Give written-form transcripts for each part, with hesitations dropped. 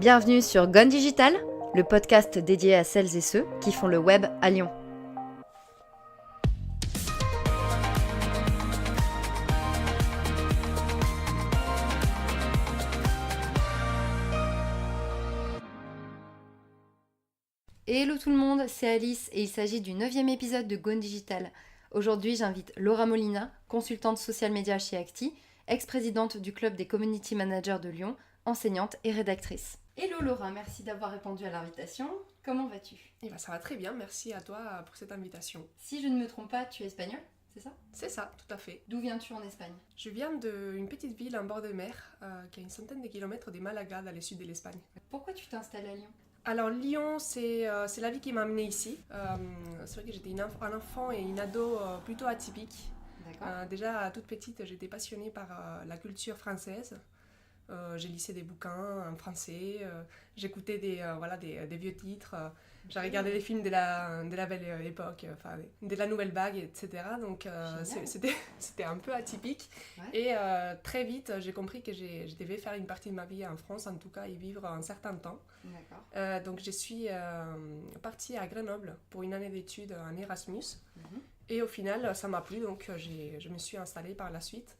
Bienvenue sur Gone Digital, le podcast dédié à celles et ceux qui font le web à Lyon. Hello tout le monde, c'est Alice et il s'agit du 9e épisode de Gone Digital. Aujourd'hui, j'invite Laura Molina, consultante social media chez Acti, ex-présidente du club des community managers de Lyon, enseignante et rédactrice. Hello Laura, merci d'avoir répondu à l'invitation. Comment vas-tu ? Ça va très bien, merci à toi pour cette invitation. Si je ne me trompe pas, tu es espagnole, c'est ça ? C'est ça, tout à fait. D'où viens-tu en Espagne ? Je viens d'une petite ville en bord de mer qui a une centaine de kilomètres de Malaga, dans le sud de l'Espagne. Pourquoi tu t'es installée à Lyon ? Alors Lyon, c'est la vie qui m'a amenée ici. C'est vrai que j'étais un enfant et une ado plutôt atypique. D'accord. Déjà, toute petite, j'étais passionnée par la culture française. J'ai lisé des bouquins en français, j'écoutais des vieux titres, j'ai regardé des films de la belle époque, de la nouvelle vague, etc. Donc c'était un peu atypique. Ouais. Et très vite, j'ai compris que je devais faire une partie de ma vie en France, en tout cas y vivre un certain temps. D'accord. Donc je suis partie à Grenoble pour une année d'études en Erasmus. Mhm. Et au final, ça m'a plu, donc je me suis installée par la suite.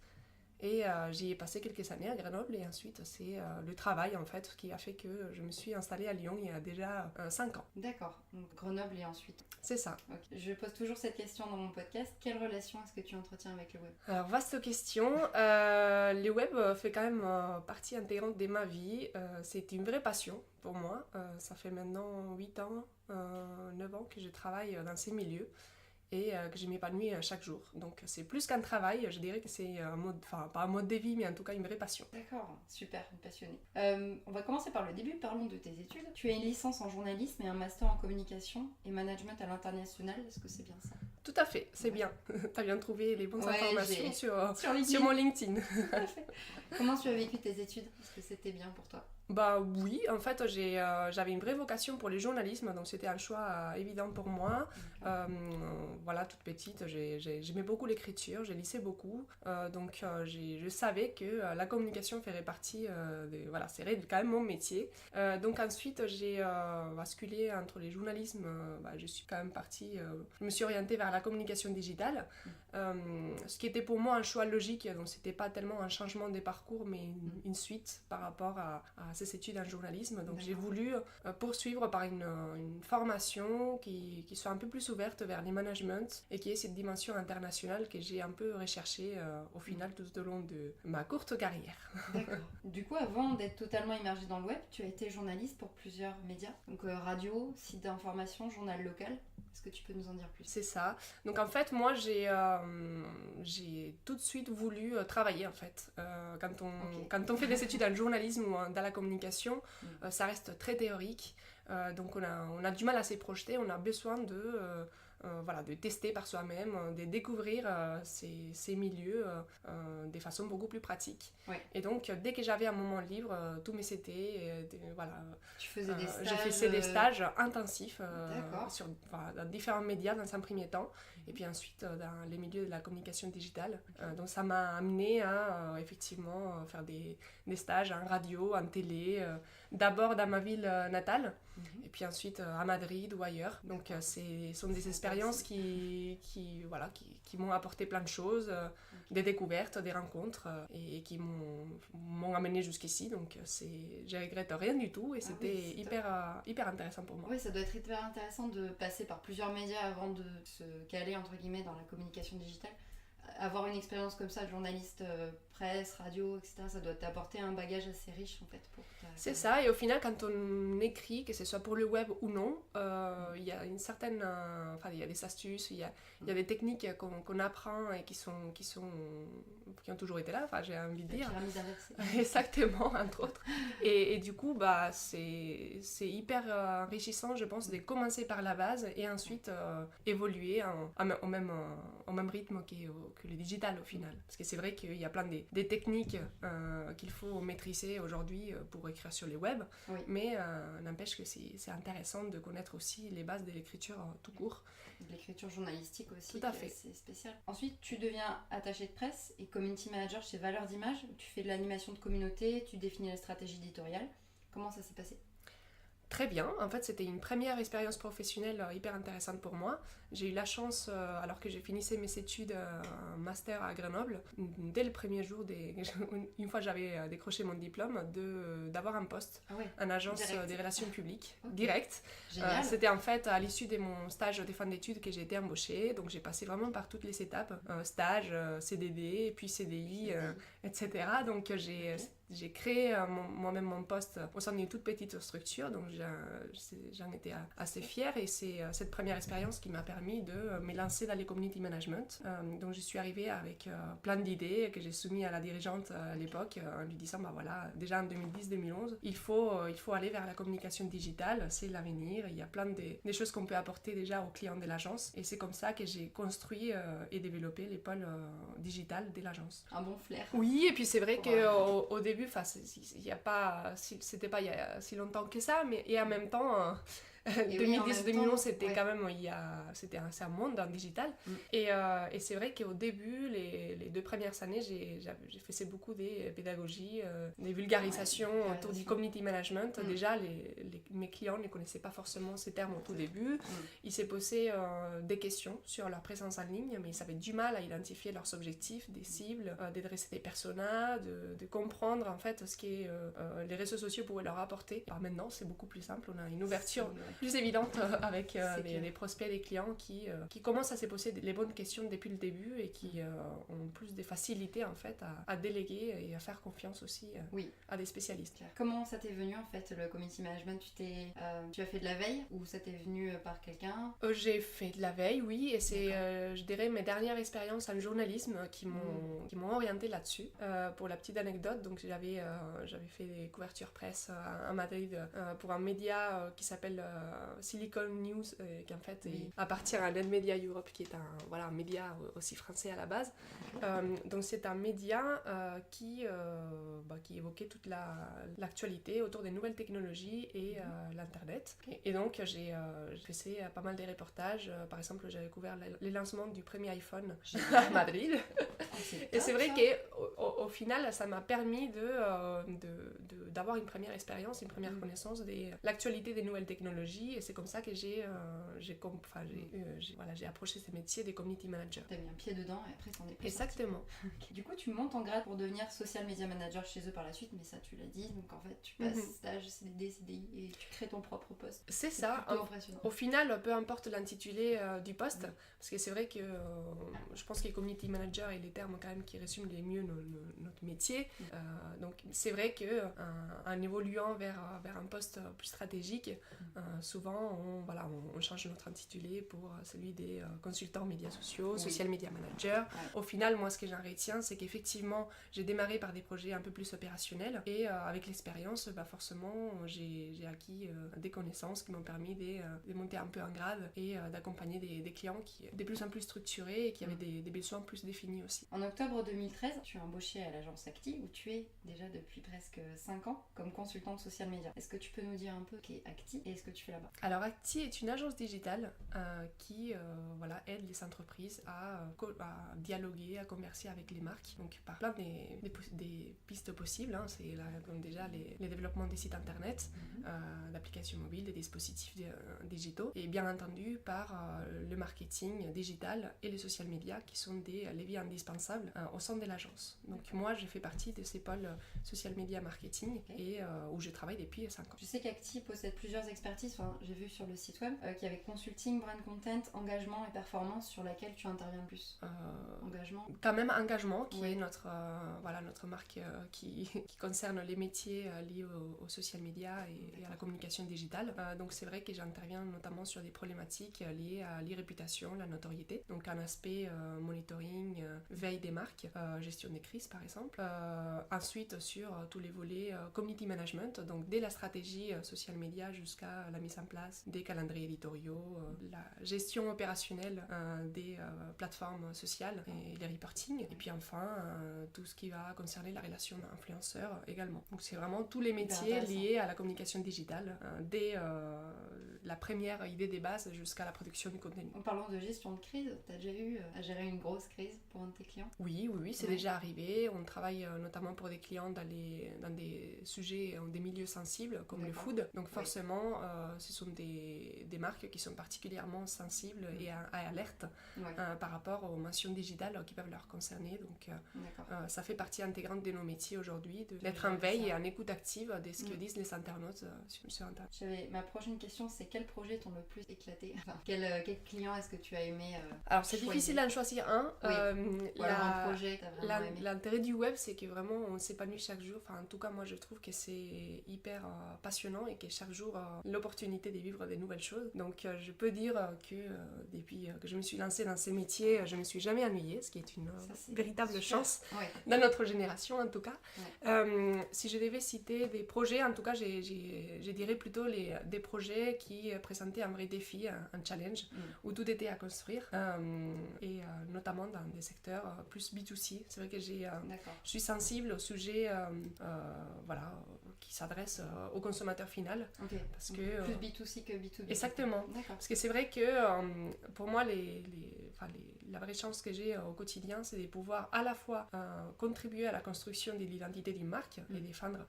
Et j'y ai passé quelques années à Grenoble et ensuite c'est le travail en fait qui a fait que je me suis installée à Lyon il y a déjà 5 ans. D'accord, donc Grenoble et ensuite. C'est ça. Okay. Je pose toujours cette question dans mon podcast. Quelle relation est-ce que tu entretiens avec le web ? Alors vaste question. Le web fait quand même partie intégrante de ma vie. C'est une vraie passion pour moi. Ça fait maintenant 8 ans, 9 ans que je travaille dans ces milieux. Et que je m'épanouis chaque jour. Donc c'est plus qu'un travail, je dirais que c'est un mode, enfin pas un mode de vie, mais en tout cas une vraie passion. D'accord, super, passionnée. On va commencer par le début, parlons de tes études. Tu as une licence en journalisme et un master en communication et management à l'international, est-ce que c'est bien ça ? Tout à fait, c'est bien. T'as bien trouvé les bonnes informations sur mon LinkedIn. Comment tu as vécu tes études ? Est-ce que c'était bien pour toi ? Bah oui, en fait j'avais une vraie vocation pour le journalisme, donc c'était un choix évident pour moi. Voilà, toute petite, j'aimais beaucoup l'écriture, j'ai lisé beaucoup, donc je savais que la communication ferait partie, serait quand même mon métier. Donc ensuite j'ai basculé entre les journalismes, je suis quand même partie, je me suis orientée vers la communication digitale, ce qui était pour moi un choix logique, donc c'était pas tellement un changement de parcours, mais une suite par rapport à ces études en journalisme. Donc j'ai voulu poursuivre par une formation qui soit un peu plus ouverte vers les management et qui ait cette dimension internationale que j'ai un peu recherchée au final tout au long de ma courte carrière. D'accord. Du coup, avant d'être totalement immergée dans le web, tu as été journaliste pour plusieurs médias, donc radio, site d'information, journal local. Est-ce que tu peux nous en dire plus ? C'est ça. Donc en fait, moi j'ai tout de suite voulu travailler en fait. Quand on fait des études en journalisme ou dans la communication, ça reste très théorique. Donc on a du mal à s'y projeter, on a besoin de tester par soi-même, de découvrir ces milieux de façon beaucoup plus pratique. Ouais. Et donc, dès que j'avais un moment libre, tous mes CT, tu faisais des stages, je faisais des stages intensifs dans différents médias dans un premier temps, et puis ensuite dans les milieux de la communication digitale. Donc ça m'a amené à effectivement faire des stages en radio, en télé, d'abord dans ma ville natale, et puis ensuite à Madrid ou ailleurs. Donc ce sont des expériences qui m'ont apporté plein de choses, des découvertes, des rencontres, et qui m'ont amené jusqu'ici. Donc je regrette rien du tout, et c'était hyper intéressant pour moi. Oui, ça doit être hyper intéressant de passer par plusieurs médias avant de se caler entre guillemets dans la communication digitale. Avoir une expérience comme ça de journaliste presse, radio, etc., ça doit t'apporter un bagage assez riche en fait pour ta... C'est ça, et au final quand on écrit, que ce soit pour le web ou non, il y a une certaine... il y a des astuces, il y a des techniques qu'on apprend et qui ont toujours été là, j'ai envie de dire. La pyramide inversée. Exactement, entre autres. Et du coup, c'est hyper enrichissant, je pense, de commencer par la base et ensuite évoluer au même rythme que le digital au final. Parce que c'est vrai qu'il y a plein des techniques qu'il faut maîtriser aujourd'hui pour écrire sur les web, mais n'empêche que c'est intéressant de connaître aussi les bases de l'écriture tout court. De l'écriture journalistique aussi, tout à fait. C'est spécial. Ensuite, tu deviens attaché de presse et community manager chez Valeurs d'Images. Tu fais de l'animation de communauté, tu définis la stratégie éditoriale. Comment ça s'est passé? Très bien, en fait c'était une première expérience professionnelle hyper intéressante pour moi. J'ai eu la chance, alors que j'ai finissé mes études, un master à Grenoble, dès le premier jour, une fois que j'avais décroché mon diplôme, d'avoir un poste en agence des relations publiques, direct. C'était en fait à l'issue de mon stage de fin d'études que j'ai été embauchée, donc j'ai passé vraiment par toutes les étapes, stage, CDD, puis CDI, etc. Donc j'ai créé moi-même mon poste au sein d'une toute petite structure, donc j'en étais assez fière et c'est cette première expérience qui m'a permis de me lancer dans les community management. Donc je suis arrivée avec plein d'idées que j'ai soumises à la dirigeante à l'époque en lui disant bah voilà, déjà en 2010-2011, il faut aller vers la communication digitale, c'est l'avenir, il y a plein de choses qu'on peut apporter déjà aux clients de l'agence et c'est comme ça que j'ai construit et développé l'épaule digital de l'agence. Un bon flair. Oui, et puis c'est vrai qu'au début, c'était pas il y a si longtemps que ça, mais et en même temps 2010-2011 c'était quand même c'est un monde en digital et c'est vrai qu'au début les 2 premières années j'ai fait beaucoup des pédagogies, des vulgarisations autour du community management. Déjà mes clients ne connaissaient pas forcément ces termes au tout début. Ils s'est posé des questions sur leur présence en ligne, mais ils avaient du mal à identifier leurs objectifs, des cibles, de dresser des personas, de comprendre en fait ce que les réseaux sociaux pouvaient leur apporter. Alors maintenant c'est beaucoup plus simple, on a une ouverture plus évidente avec les prospects, les clients qui commencent à se poser les bonnes questions depuis le début et qui ont plus de facilité en fait à déléguer et à faire confiance aussi à des spécialistes. Comment ça t'est venu en fait le community management? Tu as fait de la veille ou ça t'est venu par quelqu'un? J'ai fait de la veille, oui, et c'est je dirais mes dernières expériences en journalisme qui m'ont orientée là-dessus. Pour la petite anecdote, donc j'avais fait des couvertures presse à Madrid pour un média qui s'appelle Silicon News, qui en fait appartient à Netmedia Europe, qui est un média aussi français à la base. Donc c'est un média qui évoquait toute l'actualité autour des nouvelles technologies et l'internet. Et donc j'ai fait pas mal de reportages. Par exemple, j'avais couvert les lancements du premier iPhone à Madrid. Et c'est vrai qu'au final, ça m'a permis d'avoir une première expérience, une première connaissance de l'actualité des nouvelles technologies, et c'est comme ça que j'ai approché ce métier des community managers. T'as mis un pied dedans et après t'en es plus Exactement. Okay. Du coup, tu montes en grade pour devenir social media manager chez eux par la suite, mais ça tu l'as dit, donc en fait tu passes stage, CDD, CDI et tu crées ton propre poste. C'est ça. Au final, peu importe l'intitulé du poste, parce que c'est vrai que je pense que community manager est les termes quand même qui résument les mieux notre métier. Donc c'est vrai que en évoluant vers un poste plus stratégique, souvent on change notre intitulé pour celui des consultants médias sociaux, social media manager. Au final, moi ce que j'en retiens, c'est qu'effectivement j'ai démarré par des projets un peu plus opérationnels et avec l'expérience, forcément j'ai acquis des connaissances qui m'ont permis de monter un peu en grade et d'accompagner des clients qui de plus en plus structurés et qui avaient des besoins plus définis aussi. En octobre 2013, tu es embauchée à l'agence Acti, où tu es déjà depuis presque 5 ans comme consultante social media. Est-ce que tu peux nous dire un peu qu'est Acti et ce que tu fais là-bas? Alors Acti est une agence digitale qui aide les entreprises à dialoguer, à converser avec les marques, donc par plein des pistes possibles. C'est comme déjà les développements des sites internet, d'applications mobiles, des dispositifs digitaux, et bien entendu par le marketing digital et les social media qui sont des leviers indispensables au sein de l'agence. Donc moi je fais partie de ces pôles social media marketing et où je travaille depuis 5 ans. Je sais qu'Acti possède plusieurs expertises, j'ai vu sur le site web qu'il y avait consulting, brand content, engagement et performance sur laquelle tu interviens le plus. Engagement. Quand même engagement qui est notre marque qui concerne les métiers liés au social media et à la communication digitale. Donc c'est vrai que j'interviens notamment sur des problématiques liées à l'e-réputation, la notoriété, donc un aspect monitoring, veille des marques, gestion des crises par exemple. Ensuite sur tous les volets community management, donc dès la stratégie social media jusqu'à la mise en place des calendriers éditoriaux, la gestion opérationnelle des plateformes sociales et les reporting, et puis enfin tout ce qui va concerner la relation influenceur également. Donc c'est vraiment tous les métiers liés à la communication digitale, dès la première idée des bases jusqu'à la production du contenu. En parlant de gestion de crise, tu as déjà eu à gérer une grosse crise pour un de tes clients? Oui, c'est déjà arrivé. On travaille notamment pour des clients dans des sujets, des milieux sensibles comme le food. Donc forcément, ce sont des marques qui sont particulièrement sensibles et à alerte par rapport aux mentions digitales qui peuvent leur concerner. Donc ça fait partie intégrante de nos métiers aujourd'hui, d'être en veille et en écoute active de ce que disent les internautes sur Internet. Ma prochaine question, c'est quel projet t'ont le plus éclaté? Quel client est-ce que tu as aimé Alors c'est difficile d'en choisir un. Ou alors un projet que t'as vraiment aimé. L'intérêt du web, c'est que vraiment on s'épanouit chaque jour. Enfin, en tout cas, moi je trouve que c'est hyper passionnant et que chaque jour l'opportunité de vivre des nouvelles choses. Donc je peux dire que depuis que je me suis lancée dans ces métiers, je ne me suis jamais ennuyée, ce qui est une véritable chance dans notre génération en tout cas. Si je devais citer des projets, en tout cas je dirais plutôt des projets qui présentaient un vrai défi, un challenge, où tout était à construire, et notamment dans des secteurs plus B2C. C'est vrai que je suis sensible au sujet qui s'adresse au consommateur final. Parce que, plus B2C que B2B. Exactement. Parce que c'est vrai que pour moi, la vraie chance que j'ai au quotidien, c'est de pouvoir à la fois contribuer à la construction de l'identité d'une marque et défendre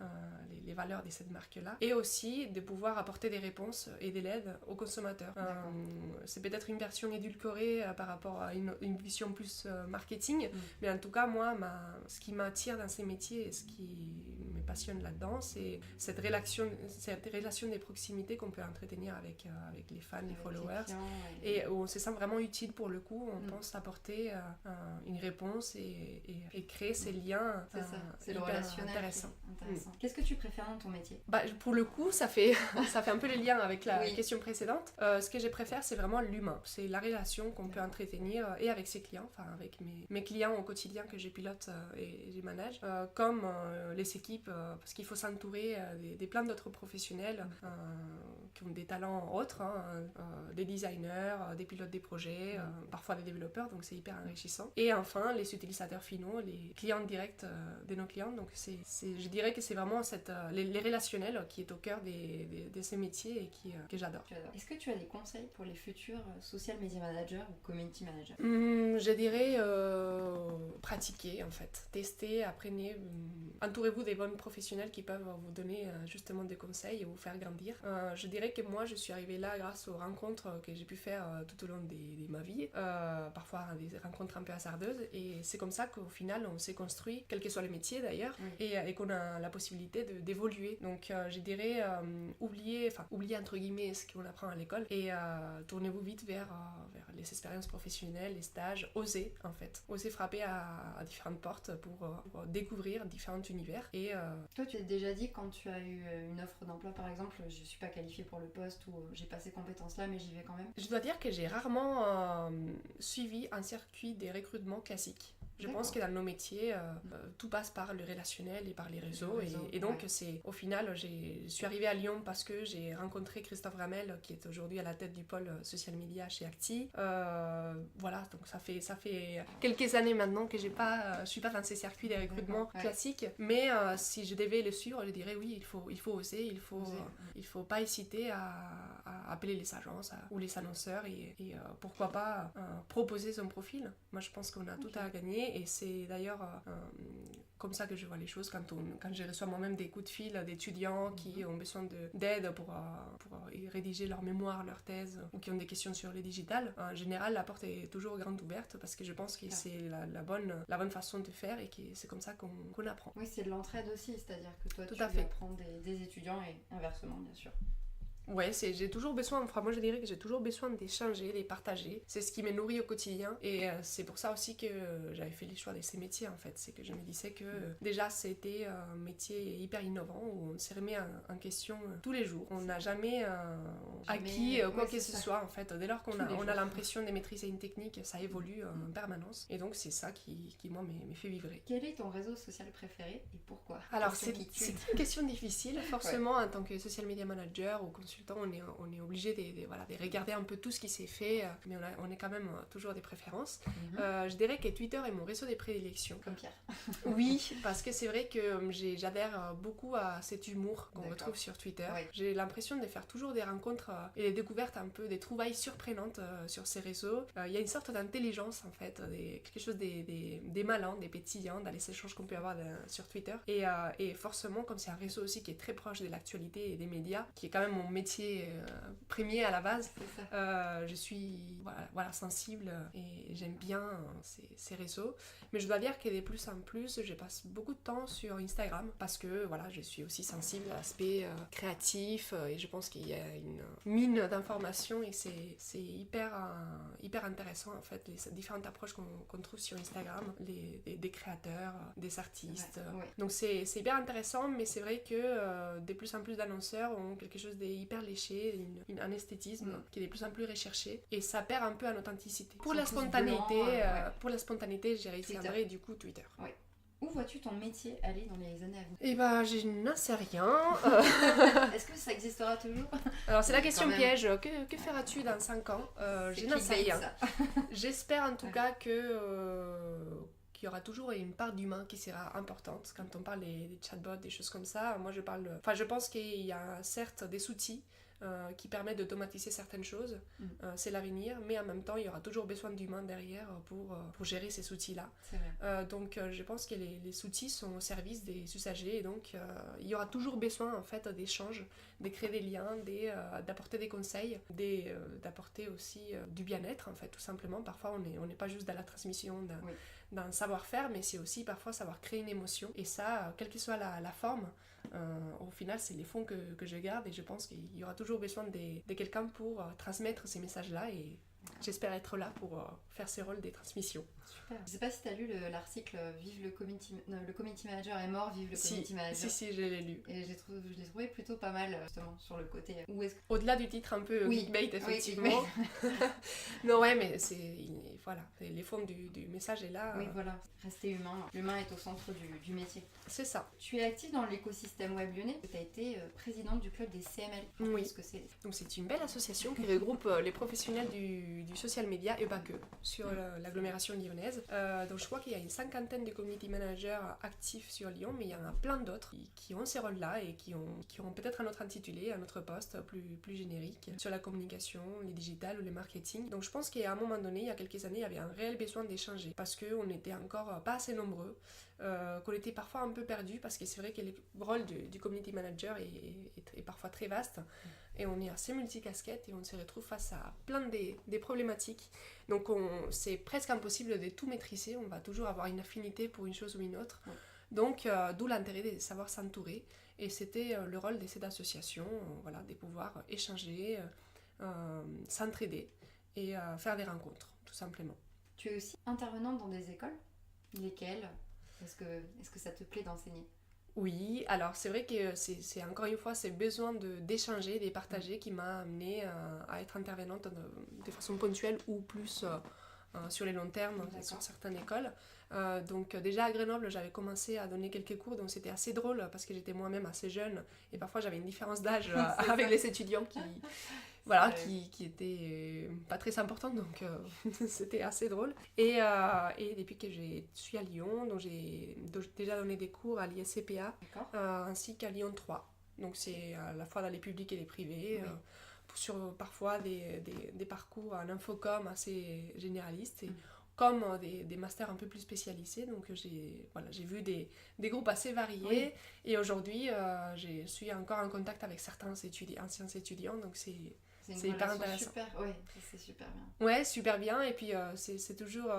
les valeurs de cette marque-là, et aussi de pouvoir apporter des réponses et de l'aide aux consommateurs. C'est peut-être une version édulcorée par rapport à une vision plus marketing, mais en tout cas, moi, ce qui m'attire dans ces métiers et ce qui me passionne là-dedans, c'est cette relation de proximité qu'on peut entretenir avec les fans, les followers, et où on se sent vraiment utile pour le coup. On pense apporter une réponse et créer ces liens. C'est le relationnel intéressant. Qu'est-ce que tu préfères dans ton métier? Pour le coup, ça fait un peu le lien avec la question précédente. Ce que je préfère, c'est vraiment l'humain. C'est la relation qu'on peut entretenir et avec ses clients, enfin avec mes clients au quotidien que je pilote et je manage, comme les équipes, parce qu'il faut s'entourer des plein d'autres professionnels qui ont des talents autres, des designers, des pilotes des projets, parfois des développeurs, donc c'est hyper enrichissant. Et enfin, les utilisateurs finaux, les clients directs de nos clients. Donc je dirais que c'est vraiment les relationnels qui est au cœur de ces métiers et que j'adore. Est-ce que tu as des conseils pour les futurs social media managers ou community managers? Je dirais pratiquer en fait, tester, apprenez, entourez-vous des bons professionnels qui peuvent vous donner justement des conseils et vous faire grandir. Je dirais que moi je suis arrivée là grâce aux rencontres que j'ai pu faire tout au long de ma vie, parfois des rencontres un peu hasardeuses, et c'est comme ça qu'au final on s'est construit, quel que soit le métier d'ailleurs, et qu'on a la possibilité d'évoluer. Donc je dirais oubliez entre guillemets ce qu'on apprend à l'école et tournez-vous vite vers les expériences professionnelles, les stages, osez frapper à différentes portes pour découvrir différents univers. Et toi tu t'es déjà dit quand tu as eu une offre d'emploi par exemple, je suis pas qualifiée pour le poste ou j'ai pas ces compétences là mais j'y vais quand même? Je dois dire que j'ai rarement suivi un circuit des recrutements classiques. Je pense que dans nos métiers, tout passe par le relationnel et par les réseaux. Et donc, au final, je suis arrivée à Lyon parce que j'ai rencontré Christophe Ramel, qui est aujourd'hui à la tête du pôle social media chez Acti. Voilà, donc ça fait quelques années maintenant que je suis pas dans ces circuits des recrutements classiques. Mais si je devais le suivre, je dirais oui, il faut oser, il faut pas hésiter à appeler les agences ou les annonceurs et pourquoi pas proposer son profil. Moi, je pense qu'on a tout à gagner. Et c'est d'ailleurs comme ça que je vois les choses quand je reçois moi-même des coups de fil d'étudiants qui ont besoin d'aide pour rédiger leur mémoire, leur thèse, ou qui ont des questions sur le digital. En général, la porte est toujours grande ouverte parce que je pense que c'est la bonne façon de faire et que c'est comme ça qu'on apprend. Oui, c'est de l'entraide aussi, c'est-à-dire que toi, tu apprends des étudiants et inversement, bien sûr. Ouais, j'ai toujours besoin, moi je dirais que j'ai toujours besoin d'échanger, de partager. C'est ce qui me nourrit au quotidien et c'est pour ça aussi que j'avais fait les choix de ces métiers en fait. C'est que je me disais que déjà c'était un métier hyper innovant où on se remet en question tous les jours. On n'a jamais acquis quoi que ce soit en fait. Dès lors qu'on a l'impression de maîtriser une technique, ça évolue en permanence. Et donc c'est ça qui moi me fait vibrer. Quel est ton réseau social préféré et pourquoi? Alors c'est une question difficile, forcément en tant que social media manager ou consultant, on est obligé de regarder un peu tout ce qui s'est fait, mais on est quand même toujours des préférences. Je dirais que Twitter est mon réseau de prédilection. Comme Pierre. Oui, parce que c'est vrai que j'adhère beaucoup à cet humour qu'on retrouve sur Twitter. Oui. J'ai l'impression de faire toujours des rencontres et des découvertes un peu, des trouvailles surprenantes sur ces réseaux. Il y a une sorte d'intelligence en fait, quelque chose des malins, des pétillants dans les échanges qu'on peut avoir sur Twitter. Et forcément, comme c'est un réseau aussi qui est très proche de l'actualité et des médias, qui est quand même mon métier premier à la base, je suis sensible et j'aime bien ces réseaux. Mais je dois dire que de plus en plus, je passe beaucoup de temps sur Instagram parce que je suis aussi sensible à l'aspect créatif et je pense qu'il y a une mine d'informations et c'est hyper intéressant en fait, les différentes approches qu'on trouve sur Instagram, des créateurs, des artistes. Donc c'est hyper intéressant, mais c'est vrai que de plus en plus d'annonceurs ont quelque chose d'hyper léché, un esthétisme qui est de plus en plus recherché et ça perd un peu en authenticité. Pour la spontanéité, j'ai retiendrai du coup Twitter. Oui. Où vois-tu ton métier aller dans les années à venir ? Eh ben, je n'en sais rien. Est-ce que ça existera toujours ? Alors, c'est la question piège. Que feras-tu dans 5 ans ? Je n'en sais rien. J'espère en tout cas qu'il y aura toujours une part d'humain qui sera importante. Quand on parle des chatbots, des choses comme ça, moi je pense qu'il y a certes des outils qui permettent d'automatiser certaines choses, c'est l'avenir, mais en même temps il y aura toujours besoin d'humains derrière pour gérer ces outils-là. Donc je pense que les outils sont au service des usagers et donc il y aura toujours besoin en fait d'échanges, de créer des liens, d'apporter des conseils, d'apporter aussi du bien-être en fait, tout simplement. Parfois on n'est pas juste dans la transmission d'un savoir-faire, mais c'est aussi parfois savoir créer une émotion et ça, quelle que soit la forme, au final c'est les fonds que je garde et je pense qu'il y aura toujours besoin de quelqu'un pour transmettre ces messages-là et j'espère être là pour faire ce rôle des transmissions. Super. Je sais pas si tu as lu l'article Vive le community manager est mort, vive le community manager. Si, je l'ai lu. Et je l'ai trouvé plutôt pas mal justement sur le côté. Au-delà du titre un peu clickbait effectivement. Non ouais, mais les fonds du message est là. Oui voilà, rester humain. L'humain est au centre du métier. C'est ça. Tu es active dans l'écosystème web lyonnais. Tu as été présidente du club des CML. Oui. Ce que c'est. Donc c'est une belle association qui regroupe les professionnels du social media et pas que sur l'agglomération lyonnaise. Donc je crois qu'il y a une 50aine de community managers actifs sur Lyon, mais il y en a plein d'autres qui ont ces rôles-là et qui ont peut-être un autre intitulé, un autre poste plus générique sur la communication, les digitales ou le marketing. Donc je pense qu'à un moment donné, il y a quelques années, il y avait un réel besoin d'échanger parce qu'on n'était encore pas assez nombreux, qu'on était parfois un peu perdus parce que c'est vrai que le rôle du community manager est parfois très vaste. Et on est assez multicasquette et on se retrouve face à plein des problématiques. Donc c'est presque impossible de tout maîtriser, on va toujours avoir une affinité pour une chose ou une autre. Donc d'où l'intérêt de savoir s'entourer. Et c'était le rôle de cette association, de pouvoir échanger, s'entraider et faire des rencontres, tout simplement. Tu es aussi intervenante dans des écoles ? Lesquelles ? Est-ce que ça te plaît d'enseigner ? Oui, alors c'est vrai que c'est encore une fois ce besoin d'échanger, de partager qui m'a amenée à être intervenante de façon ponctuelle ou plus sur les longs termes sur certaines écoles. Donc déjà à Grenoble, j'avais commencé à donner quelques cours, donc c'était assez drôle parce que j'étais moi-même assez jeune et parfois j'avais une différence d'âge avec les étudiants qui était pas très importante, donc c'était assez drôle. Et depuis que je suis à Lyon, donc j'ai déjà donné des cours à l'ISCPA ainsi qu'à Lyon 3. Donc c'est à la fois dans les publics et les privés, sur parfois des parcours en infocom assez généralistes, et comme des masters un peu plus spécialisés. Donc j'ai vu des groupes assez variés, et aujourd'hui je suis encore en contact avec certains anciens étudiants, donc c'est hyper intéressant. C'est super bien. Ouais, super bien. Et puis c'est toujours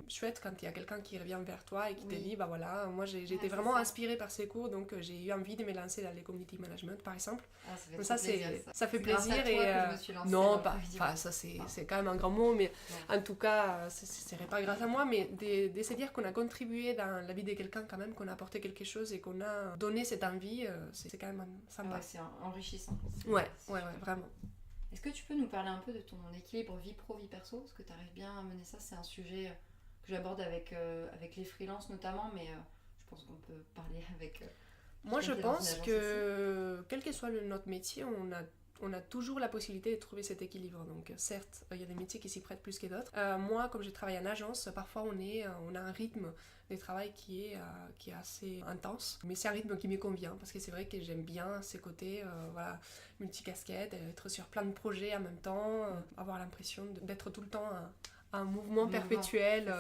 chouette quand il y a quelqu'un qui revient vers toi et qui te dit moi j'ai été vraiment inspirée par ces cours, donc j'ai eu envie de me lancer dans les community management par exemple. Donc ça fait plaisir. Et que je me suis lancée ça c'est quand même un grand mot, mais en tout cas ce serait pas grâce à moi, mais de se dire qu'on a contribué dans la vie de quelqu'un quand même, qu'on a apporté quelque chose et qu'on a donné cette envie, c'est quand même sympa. C'est enrichissant. Ouais, vraiment. Est-ce que tu peux nous parler un peu de ton équilibre vie pro, vie perso ? Parce que tu arrives bien à mener ça, c'est un sujet que j'aborde avec les freelances notamment, mais je pense qu'on peut parler avec... Moi je pense que quel que soit notre métier, on a toujours la possibilité de trouver cet équilibre. Donc certes, il y a des métiers qui s'y prêtent plus que d'autres. Moi, comme j'ai travaillé en agence, parfois on a un rythme de travail qui est assez intense, mais c'est un rythme qui me convient parce que c'est vrai que j'aime bien ces côtés voilà, multicasquettes, être sur plein de projets en même temps, avoir l'impression d'être tout le temps un mouvement perpétuel,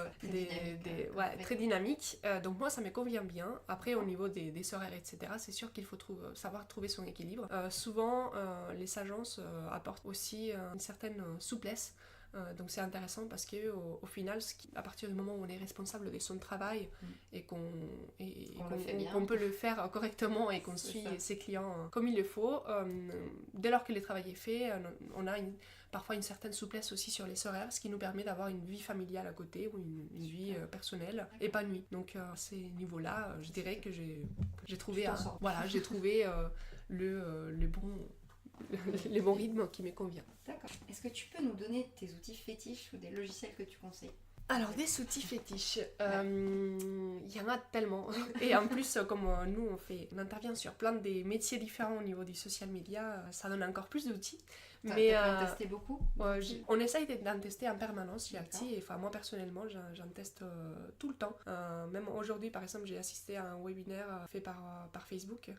très dynamique. Donc moi, ça me convient bien. Après, au niveau des horaires, etc., c'est sûr qu'il faut savoir trouver son équilibre. Souvent, les agences apportent aussi une certaine souplesse. Donc c'est intéressant parce que au final, à partir du moment où on est responsable de son travail et qu'on peut le faire correctement et qu'on suit ses clients comme il le faut, dès lors que le travail est fait, on a parfois une certaine souplesse aussi sur les horaires, ce qui nous permet d'avoir une vie familiale à côté ou une vie personnelle épanouie. Donc à ces niveaux-là, je dirais que j'ai trouvé le bon rythme qui me convient. D'accord. Est-ce que tu peux nous donner tes outils fétiches ou des logiciels que tu conseilles ? Alors, des outils fétiches, il y en a tellement. Et en plus, comme nous, on intervient sur plein de métiers différents au niveau du social media, ça donne encore plus d'outils. T'as testé beaucoup on essaye d'en tester en permanence chez Acti. Enfin, moi, personnellement, j'en teste tout le temps. Même aujourd'hui, par exemple, j'ai assisté à un webinaire fait par Facebook.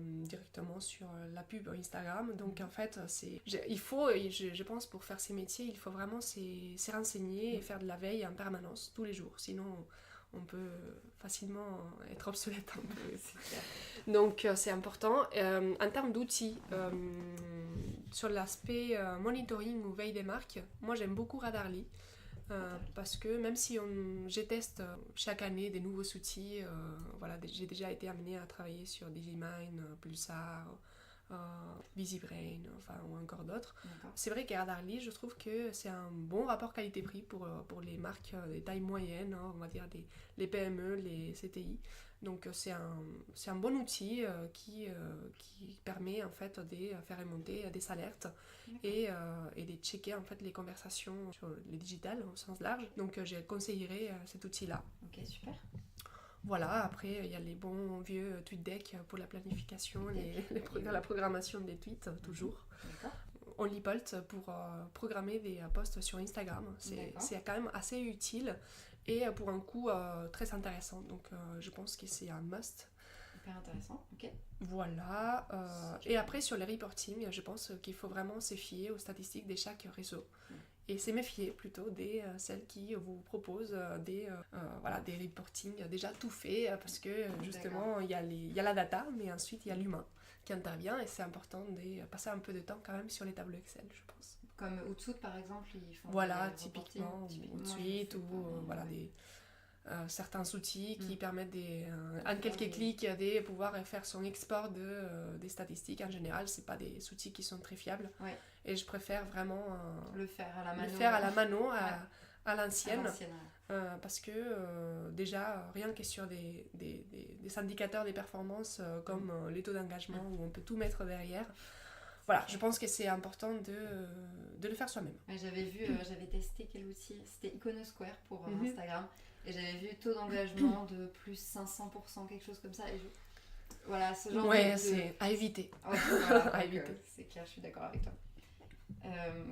Directement sur la pub Instagram. Donc en fait, je pense pour faire ces métiers, il faut vraiment se renseigner et faire de la veille en permanence, tous les jours. Sinon, on peut facilement être obsolète un peu. Donc c'est important. En termes d'outils, sur l'aspect monitoring ou veille des marques, moi j'aime beaucoup Radarly. Parce que même si je teste chaque année des nouveaux outils, voilà, j'ai déjà été amenée à travailler sur Digimine, Pulsar, VisiBrain, ou encore d'autres. D'accord. C'est vrai qu'à Radarly, je trouve que c'est un bon rapport qualité-prix pour les marques des tailles moyennes, on va dire les PME, les CTI. Donc c'est un bon outil qui permet en fait de faire remonter des alertes et de checker en fait les conversations sur les digitales au sens large. Donc je conseillerais cet outil-là. Ok, super. Voilà, après il y a les bons vieux TweetDeck pour la planification, la programmation des tweets, toujours. D'accord. OnlyPult pour programmer des posts sur Instagram. C'est quand même assez utile et pour un coût très intéressant. Donc je pense que c'est un must. Hyper intéressant, ok. Voilà. Et après sur les reporting, je pense qu'il faut vraiment se fier aux statistiques de chaque réseau. Et se méfier plutôt des celles qui vous proposent des reporting déjà tout fait parce que justement il y a la data mais ensuite il y a l'humain qui intervient et c'est important de passer un peu de temps quand même sur les tableaux Excel, je pense. Comme Outsuite par exemple, ils font typiquement Outsuite ou certains outils qui permettent en quelques clics de pouvoir faire son export des statistiques. En général, c'est pas des outils qui sont très fiables. Ouais. Et je préfère vraiment le faire à la mano, à l'ancienne. Parce que déjà, rien que sur des indicateurs des performances comme les taux d'engagement où on peut tout mettre derrière. Voilà, je pense que c'est important de le faire soi-même. Ouais, j'avais testé quel outil, c'était Iconosquare pour Instagram. Et j'avais vu taux d'engagement de plus 500%, quelque chose comme ça. Et voilà, ce genre c'est à éviter. Ouais, voilà, à éviter. C'est clair, je suis d'accord avec toi.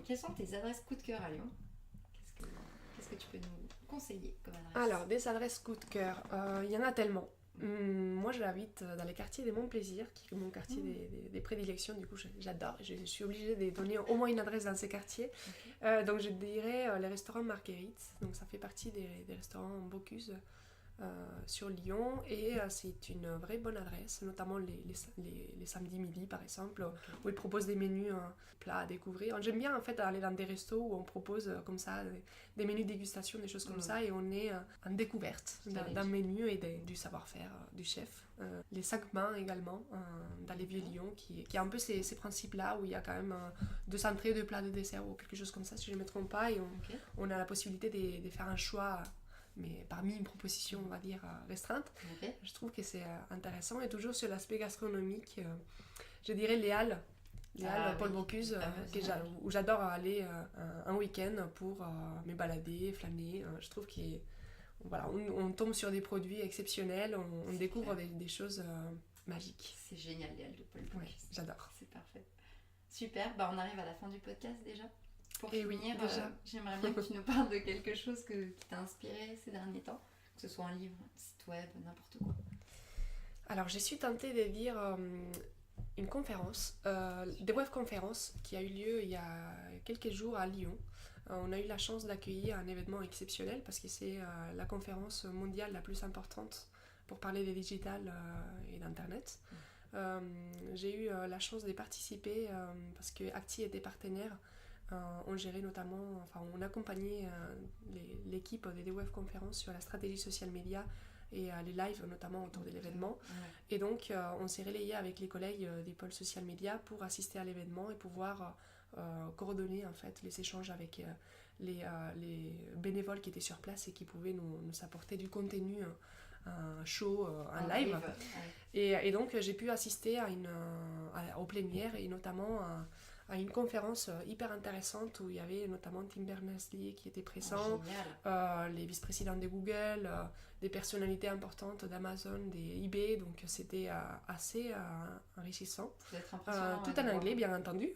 Quelles sont tes adresses coup de cœur à Lyon ? Qu'est-ce que tu peux nous conseiller comme adresse ? Alors, des adresses coup de cœur, il y en a tellement. Moi, j'habite dans les quartiers des Monts-Plaisir, qui est mon quartier des prédilections. Du coup, j'adore. Je suis obligée de donner au moins une adresse dans ces quartiers. Donc, je dirais les restaurants Marguerite. Donc, ça fait partie des restaurants Bocuse sur Lyon. Et c'est une vraie bonne adresse, notamment les samedis midi, par exemple, où ils proposent des menus plats à découvrir. J'aime bien, en fait, aller dans des restos où on propose comme ça des menus dégustation, des choses comme ça, et on est en découverte d'un menu et du savoir-faire du chef. Les 5 mains également, dans les Vieux-Lyon, qui a un peu ces principes-là, où il y a quand même 2 entrées, 2 plats de dessert, ou quelque chose comme ça, si je ne me trompe pas, et on a la possibilité de faire un choix, mais parmi une proposition, on va dire, restreinte. Je trouve que c'est intéressant, et toujours sur l'aspect gastronomique, je dirais les Halles Paul Bocuse, où j'adore aller un week-end pour me balader, flâner. Je trouve qu'on tombe sur des produits exceptionnels, on découvre des choses magiques. C'est génial, les Halles de Paul Bocuse. Ouais, j'adore. C'est parfait. Super, on arrive à la fin du podcast déjà. Pour Et finir, oui, déjà. j'aimerais bien que tu nous parles de quelque chose qui t'a inspiré ces derniers temps, que ce soit un livre, un site web, n'importe quoi. Alors, je suis tentée de lire une conférence, des webconférences qui a eu lieu il y a quelques jours à Lyon. On a eu la chance d'accueillir un événement exceptionnel parce que c'est la conférence mondiale la plus importante pour parler des digital et d'Internet. J'ai eu la chance d'y participer parce que Acti était partenaire. On gérait notamment, on accompagnait l'équipe des webconférences sur la stratégie social media et les lives notamment autour de l'événement. Ouais. Et donc on s'est relayé avec les collègues des pôles social media pour assister à l'événement et pouvoir coordonner en fait les échanges avec les bénévoles qui étaient sur place et qui pouvaient nous apporter du contenu, un show, un live. Ouais. Et donc j'ai pu assister aux plénières et notamment à une conférence hyper intéressante où il y avait notamment Tim Berners-Lee qui était présent, les vice-présidents de Google, des personnalités importantes d'Amazon, des eBay, donc c'était assez enrichissant. Tout en anglais, bien entendu.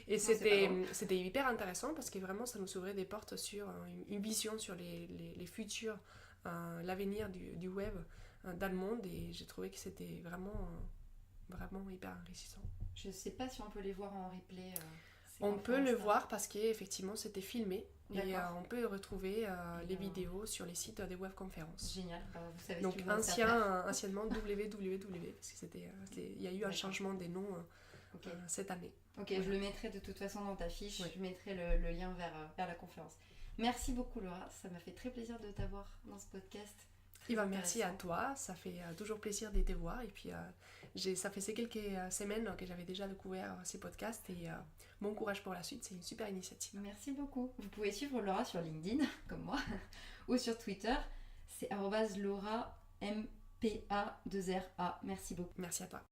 Et c'était hyper intéressant parce que vraiment ça nous ouvrait des portes sur une vision sur les futurs, l'avenir du web dans le monde, et j'ai trouvé que c'était vraiment hyper enrichissant. Je sais pas si on peut les voir en replay. On peut le voir parce qu'effectivement c'était filmé. Et on peut retrouver les vidéos sur les sites des webconférences. Génial. Vous savez donc anciennement www, parce qu'il y a eu un changement des noms cette année. Ok, je le mettrai de toute façon dans ta fiche. Je mettrai le lien vers la conférence. Merci beaucoup Laura, ça m'a fait très plaisir de t'avoir dans ce podcast. Merci à toi, ça fait toujours plaisir de te voir. Et puis ça fait ces quelques semaines que j'avais déjà découvert ces podcasts, et bon courage pour la suite, c'est une super initiative. Merci beaucoup. Vous pouvez suivre Laura sur LinkedIn, comme moi, ou sur Twitter, c'est @LauraMPA2RA. Merci beaucoup. Merci à toi.